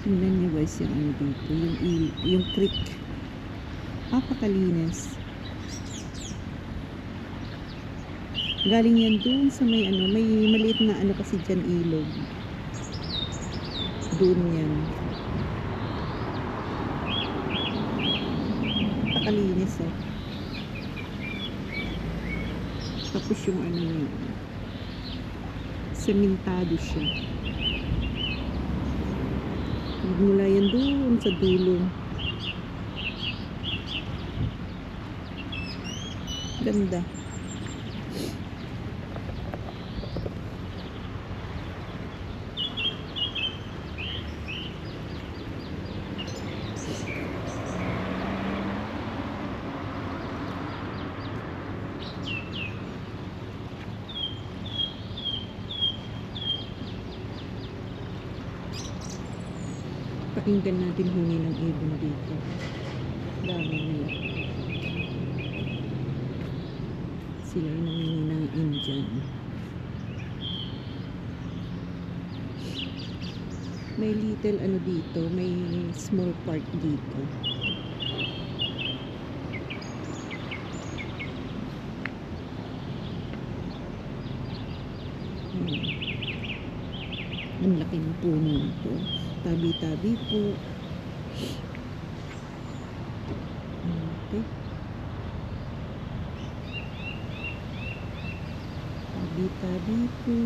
Tingnan niyo guys yung ano dito, yung creek. Napakalinis. Galing yan doon sa may ano, may maliit na ano kasi dyan ilog. Doon yan. Napakalinis oh. Tapos yung ano niya, sementado siya. Mula yan doon sa dulo. Ganda. Pakinggan natin huni ng ibon dito. Dami nila. Sila yung namini ng Indian. May little ano dito, may small park dito. Ang laki ng puno nito. Tabi-tabi po. Okay. Tabi-tabi po.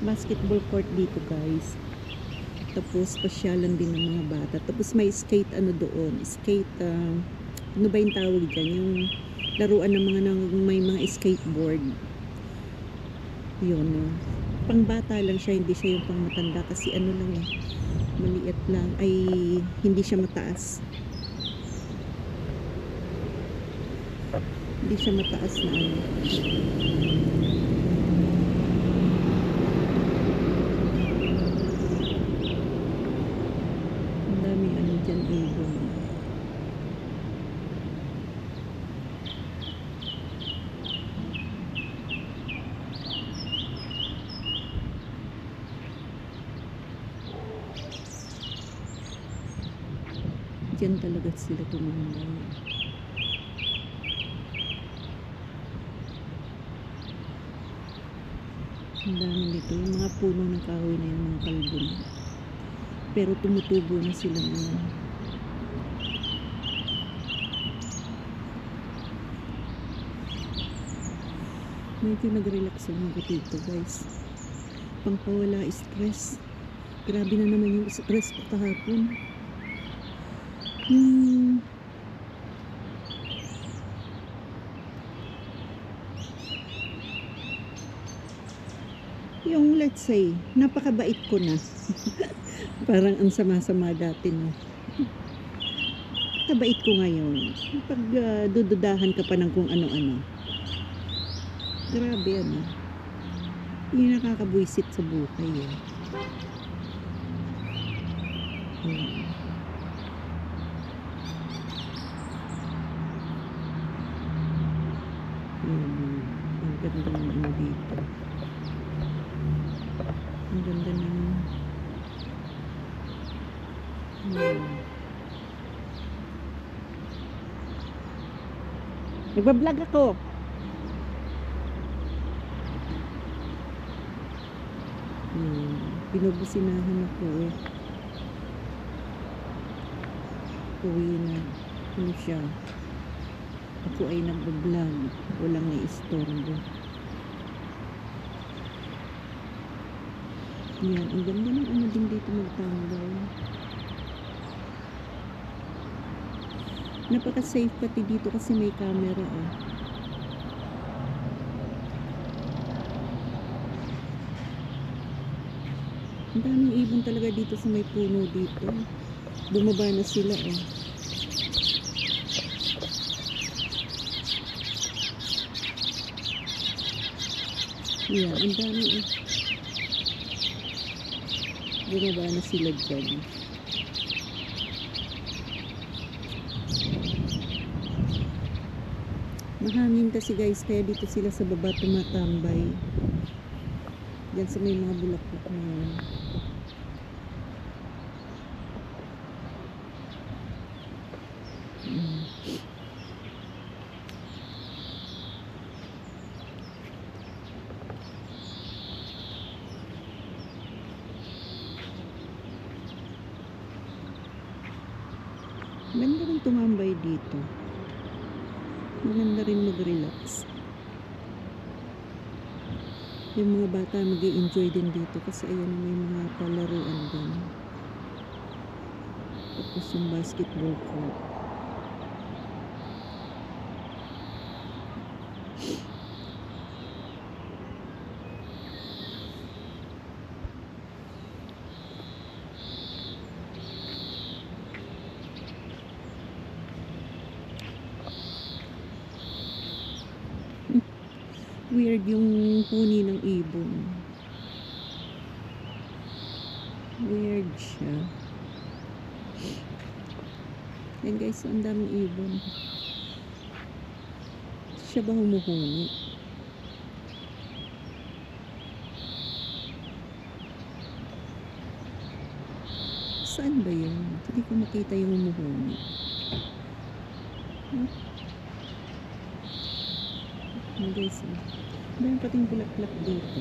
Basketball court dito guys. Tapos pasyalan din ng mga bata. Tapos may skate ano doon. Skate, ano ba yung tawag dyan? Yung laruan ng mga may mga skateboard. Yun. Pang bata lang siya, hindi siya yung pang matanda. Kasi ano lang eh, maliit lang. Ay, hindi siya mataas. Hindi siya mataas na ano. Dyan ibon. Dyan talaga sila tumambay. Ang dami dito. Yung mga puno ng kahoy na yung mga kalbon. Pero tumutubo na sila naman. Medyo nag-relax lang ako dito guys. Pangpawala stress. Grabe na naman yung stress ko kahapon. Yung let's say, napakabait ko na. Parang ang sama-sama dati no. Kabait ko ngayon. Pag dududahan ka pa ng kung ano-ano. Grabe ano. Yung nakakabuisit sa buhay eh. Ang ganda ng ano dito. Ang ganda ng nagbablog ako. Pinubusinahan ako eh. Uwi na. Ano siya? Ako ay nagbablog. Walang i-istorbo. Yan. Ang ganda ng ano din dito magtambay. Napaka-safe pati dito kasi may camera eh. Ang daming ibon talaga dito sa may puno dito. Bumaba na sila eh. Yeah, ang dami eh. Bumaba na sila dyan. Mahangin kasi guys, kaya dito sila sa baba tumatambay. Diyan sa may mga bulaklak na yan. Maganda rin tumambay dito. Maganda rin mag-relax. Yung mga bata mag-i-enjoy din dito kasi ayan may mga palaruan din. Tapos yung basketball court. Weird yung huni ng ibon. Weird siya. Yan guys, ang daming ibon. Siya ba humuhuni? Saan ba yun? Hindi ko makita yung humuhuni. Huh? Yan guys, meron pating bulaklak dito.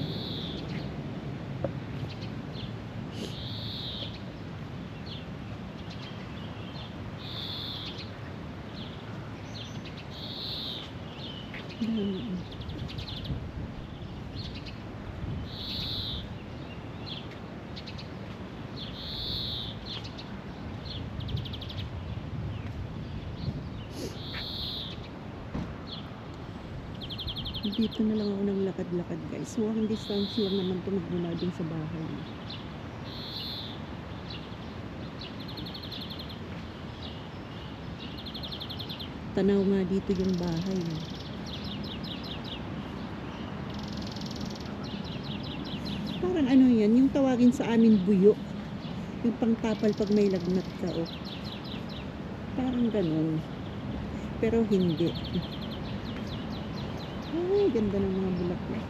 Dito na lang ako naglakad-lakad guys. Walking distance lang naman ito magmula din sa bahay. Tanaw nga dito yung bahay. Parang ano yan, yung tawagin sa amin buyo. Yung pangtapal pag may lagnat ka. Oh. Parang ganun. Pero hindi. Ay, ganda ng mga bulaklak.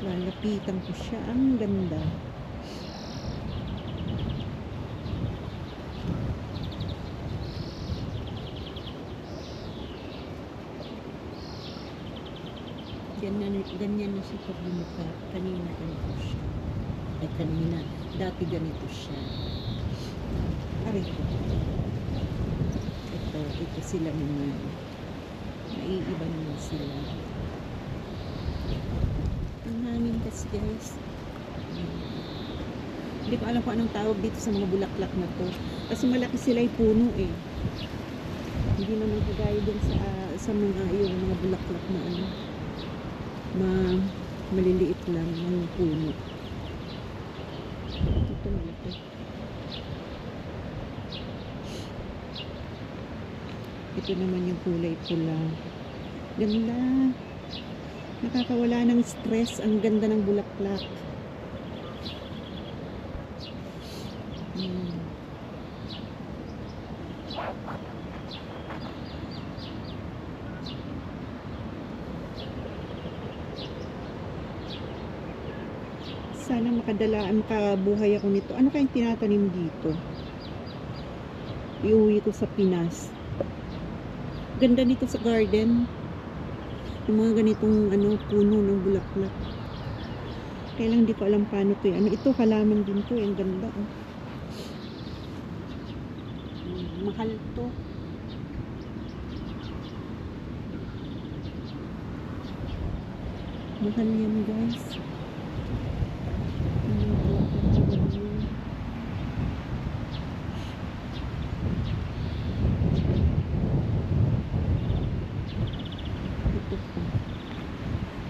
Lalapitan ko siya. Ang ganda. Ganyan na siya pag bumuka. Kanina ganito siya. Ay, kanina. Dati ganito siya. Aray ko. Ito sila naman. Naiiba naman sila. Ang hangin kasi guys. Hindi ko alam kung anong tawag dito sa mga bulaklak na to. Kasi malaki sila yung puno eh. Hindi naman kagaya din sa mga yung mga bulaklak na ano. Maliliit lang yung puno. Ito malaki. Ito naman yung kulay pula. Ganda. Nakakawala ng stress. Ang ganda ng bulaklak. Sana makabuhay ako nito. Ano kayang tinatanim dito? Iuwi ko sa Pinas. Ganda nito sa garden. Yung mga ganitong puno ng bulaklak. Kaya lang di ko alam paano to. Ito halaman din to. Ang ganda. Oh. Mahal to. Mahal yan guys.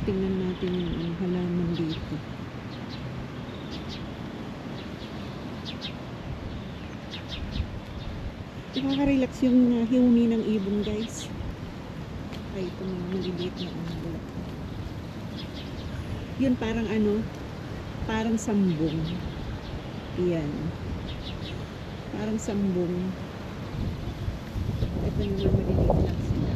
Tingnan natin yung halaman dito. Nakaka-relax yung hiuni ng ibon guys. Ay, ito mga maliliit na bulaklak. Yun parang parang sambong. Yan. Parang sambong. Ito naman maliliit lang sila.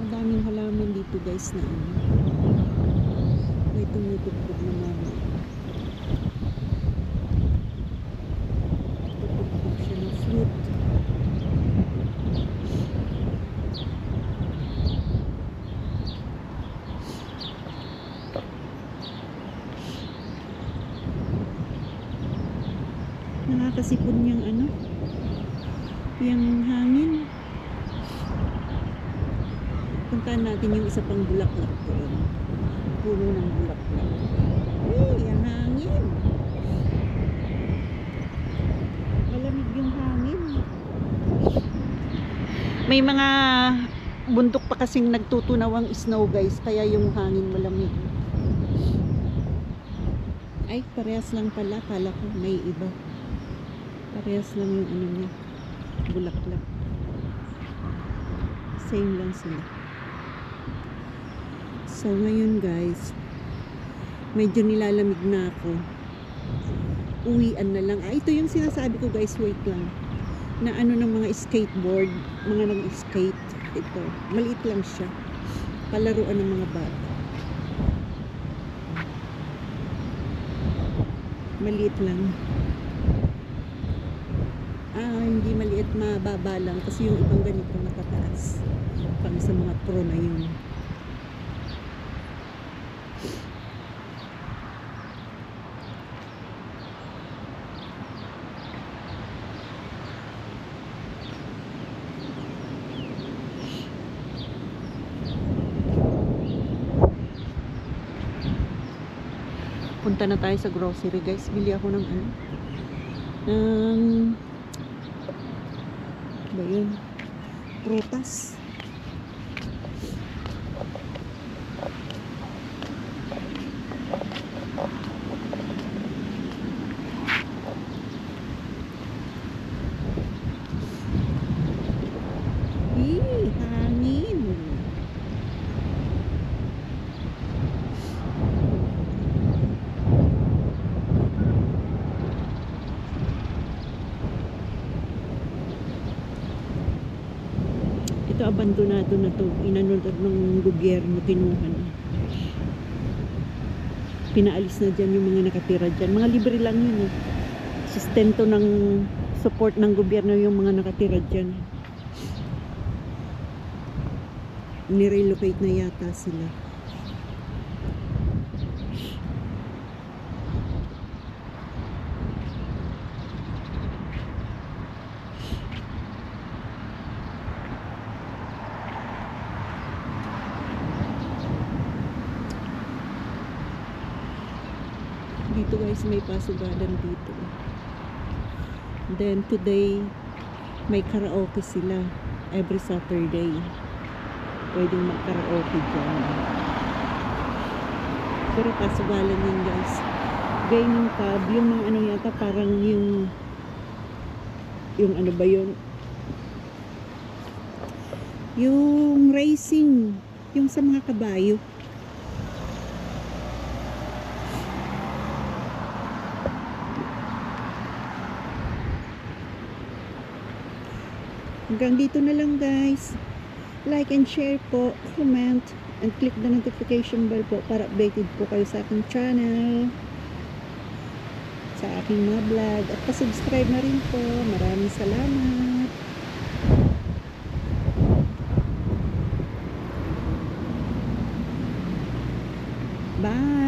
Madaming halaman dito guys na ano. May tumutugtog na mama. Tutugtog siya ng flute. Nakakasipon niyang ano, yung hangin. Puntahan natin yung isa pang bulaklak doon. Puno ng bulaklak. Uy, ang hangin. Malamig yung hangin. May mga bundok pa kasing nagtutunawang snow guys, kaya yung hangin malamig. Ay, parehas lang pala. Kala ko may iba. Parehas lang yung ano niya, bulaklak. Same lang sila. So ngayon guys, medyo nilalamig na ako. Uwian na lang. Ito yung sinasabi ko guys, wait lang. Na ano ng mga skateboard, mga nag-skate. Ito, maliit lang siya. Palaruan ng mga bata. Maliit lang. Hindi maliit, mababa lang kasi yung ibang ganito matataas. Pang sa mga pro na yun. Punta na tayo sa grocery guys. Bili ako ng ano? Ba yun? Prutas. Hangin. Ito abandonado na to, inanod ng gobyerno, kinuha na. Pinaalis na dyan yung mga nakatira dyan. Mga libre lang yun eh. Sustento ng support ng gobyerno yung mga nakatira dyan. Nirelocate na yata sila. Dito guys, may pasugadan dito. Then today, may karaoke sila every Saturday. Pwedeng mag-karaoke dyan. Pero pasugalan yun guys. Gaming pub, yung mga ano yata, parang yung ano ba yun? Yung racing, yung sa mga kabayo. Hanggang dito na lang guys. Like and share po, comment, and click the notification bell po para updated po kayo sa aking channel, sa aking mga vlog, at pa-subscribe na rin po. Maraming salamat. Bye!